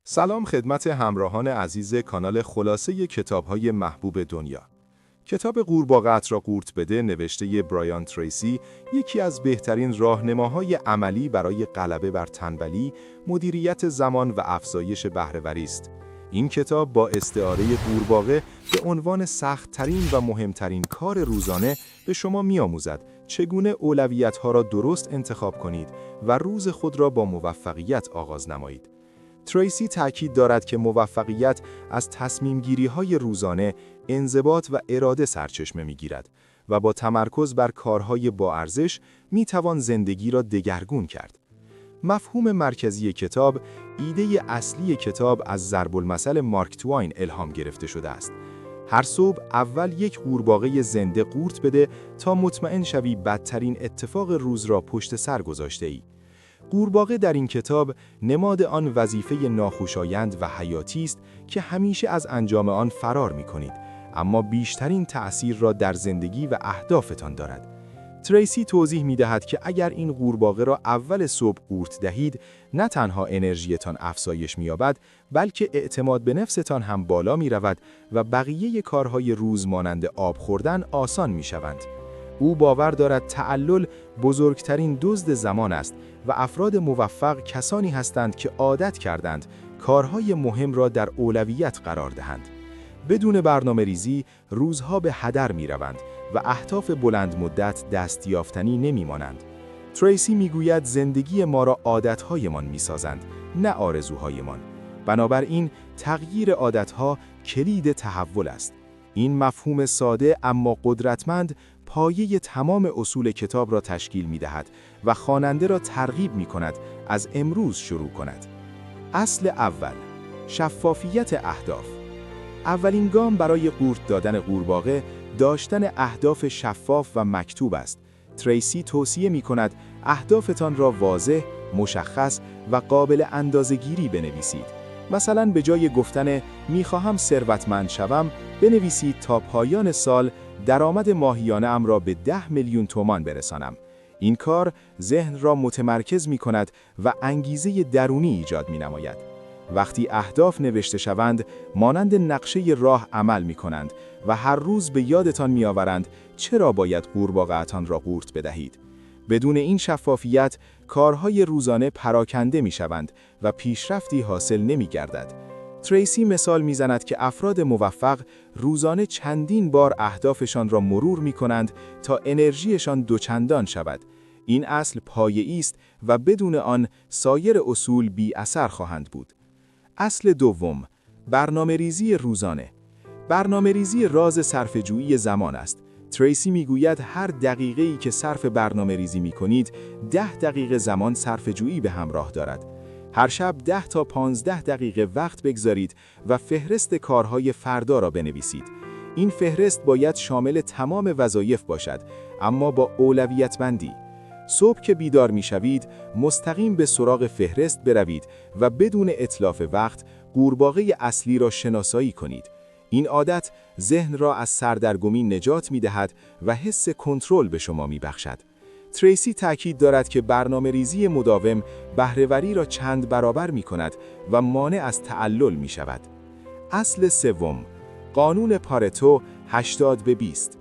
سلام خدمت همراهان عزیز کانال خلاصه کتاب‌های محبوب دنیا. کتاب قورباغه‌ات را قورت بده نوشته برایان تریسی یکی از بهترین راهنماهای عملی برای غلبه بر تنبلی، مدیریت زمان و افزایش بهره‌وری است. این کتاب با استعاره قورباغه به عنوان سخت‌ترین و مهمترین کار روزانه به شما می‌آموزد چگونه اولویت‌ها را درست انتخاب کنید و روز خود را با موفقیت آغاز نمایید. تریسی تأکید دارد که موفقیت از تصمیم‌گیری‌های روزانه، انضباط و اراده سرچشمه می‌گیرد و با تمرکز بر کارهای با ارزش می‌توان زندگی را دگرگون کرد. مفهوم مرکزی کتاب، ایده اصلی کتاب از ضرب‌المثل مارک توین الهام گرفته شده است. هر صبح اول یک قورباغه زنده قورت بده تا مطمئن شوی بدترین اتفاق روز را پشت سر گذاشته‌ای. قورباغه در این کتاب نماد آن وظیفه ناخوشایند و حیاتی است که همیشه از انجام آن فرار می‌کنید، اما بیشترین تأثیر را در زندگی و اهدافتان دارد. تریسی توضیح می‌دهد که اگر این قورباغه را اول صبح قورت دهید، نه تنها انرژیتان افزایش می‌یابد، بلکه اعتماد به نفستان هم بالا می‌رود و بقیه کارهای روز مانند آب خوردن آسان می‌شوند. او باور دارد تعلل بزرگترین دزد زمان است و افراد موفق کسانی هستند که عادت کردند کارهای مهم را در اولویت قرار دهند. بدون برنامه‌ریزی روزها به هدر می‌روند و اهداف بلند مدت دستیافتنی نمی‌مانند. تریسی می‌گوید زندگی ما را عادت‌هایمان می‌سازند، نه آرزوهایمان. بنابراین تغییر عادت‌ها کلید تحول است. این مفهوم ساده اما قدرتمند پایه تمام اصول کتاب را تشکیل می‌دهد و خواننده را ترغیب می‌کند از امروز شروع کند. اصل اول، شفافیت اهداف. اولین گام برای قورت دادن قورباغه داشتن اهداف شفاف و مکتوب است. تریسی توصیه می‌کند اهدافتان را واضح، مشخص و قابل اندازه‌گیری بنویسید. مثلا به جای گفتن می‌خواهم ثروتمند شوم، بنویسید تا پایان سال درآمد ماهیانه ام را به 10 میلیون تومان برسانم. این کار ذهن را متمرکز می‌کند و انگیزه درونی ایجاد می‌نماید. وقتی اهداف نوشته شوند، مانند نقشه راه عمل می‌کنند و هر روز به یادتان می‌آورند چرا باید قورباغه‌تان را قورت بدهید. بدون این شفافیت، کارهای روزانه پراکنده می‌شوند و پیشرفتی حاصل نمی‌گردد. تریسی مثال می‌زند که افراد موفق روزانه چندین بار اهدافشان را مرور می‌کنند تا انرژیشان دوچندان شود. این اصل پایه‌ای است و بدون آن سایر اصول بی اثر خواهند بود. اصل دوم، برنامه‌ریزی روزانه. برنامه‌ریزی راز صرفه‌جویی زمان است. تریسی میگوید هر دقیقه‌ای که صرف برنامه‌ریزی می‌کنید، 10 دقیقه زمان صرفه‌جویی به همراه دارد. هر شب 10 تا 15 دقیقه وقت بگذارید و فهرست کارهای فردا را بنویسید. این فهرست باید شامل تمام وظایف باشد، اما با اولویت بندی. صبح که بیدار می‌شوید، مستقیم به سراغ فهرست بروید و بدون اتلاف وقت قورباغه اصلی را شناسایی کنید. این عادت ذهن را از سردرگمی نجات می‌دهد و حس کنترل به شما می‌بخشد. تریسی تأکید دارد که برنامه‌ریزی مداوم بهره‌وری را چند برابر می‌کند و مانع از تعلل می‌شود. اصل سوم، قانون پارتو 80-20.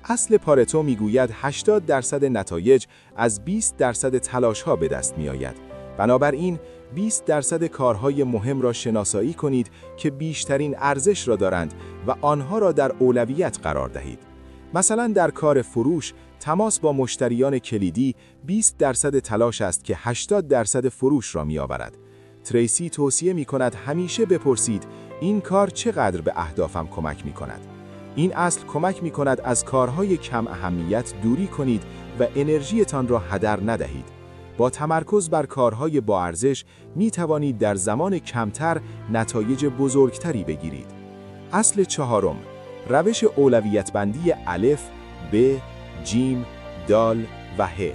اصل پارتو میگوید 80% نتایج از 20% تلاش‌ها به دست می‌آید. بنابراین 20% کارهای مهم را شناسایی کنید که بیشترین ارزش را دارند و آنها را در اولویت قرار دهید. مثلا در کار فروش، تماس با مشتریان کلیدی 20% تلاش است که 80% فروش را می‌آورد. تریسی توصیه می‌کند همیشه بپرسید این کار چقدر به اهدافم کمک می‌کند. این اصل کمک می‌کند از کارهای کم اهمیت دوری کنید و انرژیتان را هدر ندهید. با تمرکز بر کارهای با ارزش می‌توانید در زمان کمتر نتایج بزرگتری بگیرید. اصل چهارم، روش اولویت بندی الف، ب، جیم، دال و ه.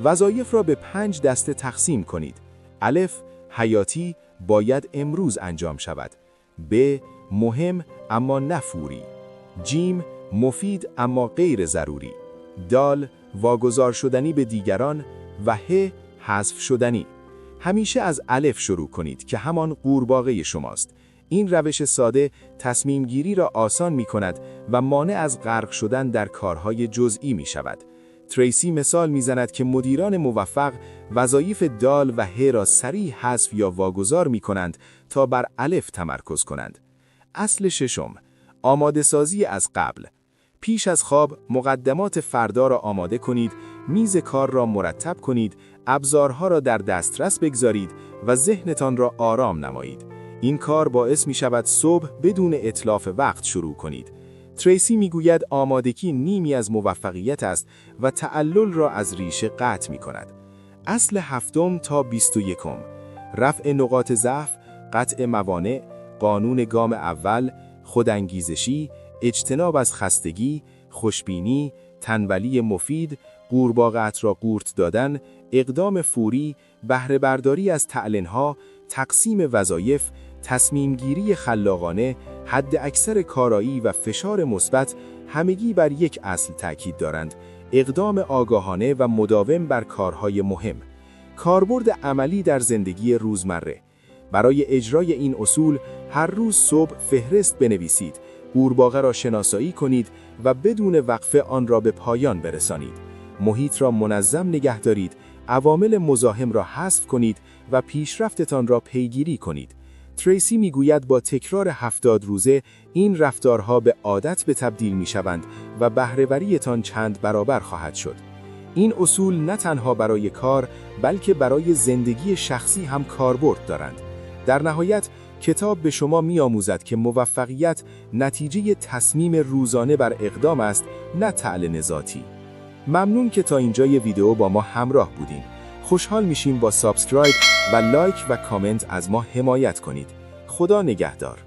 وظایف را به 5 دسته تقسیم کنید. الف، حیاتی، باید امروز انجام شود. ب، مهم اما نه فوری. جیم، مفید اما غیر ضروری. دال، واگذار شدنی به دیگران و ه، حذف شدنی. همیشه از الف شروع کنید که همان قورباغه شماست. این روش ساده تصمیم گیری را آسان می کند و مانع از غرق شدن در کارهای جزئی می شود. تریسی مثال می زند که مدیران موفق وظایف دال و ه را سریع حذف یا واگذار می کنند تا بر الف تمرکز کنند. اصل ششم، آماده سازی از قبل. پیش از خواب مقدمات فردا را آماده کنید، میز کار را مرتب کنید، ابزارها را در دسترس بگذارید و ذهنتان را آرام نمایید. این کار باعث می شود صبح بدون اتلاف وقت شروع کنید. تریسی می گوید آمادگی نیمی از موفقیت است و تعلل را از ریشه قطع می کند. اصل 7 تا 21، رفع نقاط ضعف، قطع موانع، قانون گام اول، خودانگیزشی، اجتناب از خستگی، خوشبینی، تنبلی مفید، قورباغه‌ات را قورت دادن، اقدام فوری، بهره برداری از تعلنها، تقسیم وظایف، تصمیم گیری خلاقانه، حد اکثر کارایی و فشار مثبت همگی بر یک اصل تاکید دارند: اقدام آگاهانه و مداوم بر کارهای مهم. کاربرد عملی در زندگی روزمره. برای اجرای این اصول هر روز صبح فهرست بنویسید، قورباغه را شناسایی کنید و بدون وقفه آن را به پایان برسانید. محیط را منظم نگه دارید، عوامل مزاحم را حذف کنید و پیشرفتتان را پیگیری کنید. تریسی میگوید با تکرار 70 روزه این رفتارها به عادت به تبدیل میشوند و بهره‌وریتان چند برابر خواهد شد. این اصول نه تنها برای کار بلکه برای زندگی شخصی هم کاربرد دارند. در نهایت کتاب به شما می‌آموزد که موفقیت نتیجه تصمیم روزانه بر اقدام است، نه تعلن ذاتی. ممنون که تا اینجای ویدیو با ما همراه بودین. خوشحال میشیم با سابسکرایب و لایک و کامنت از ما حمایت کنید. خدا نگهدار.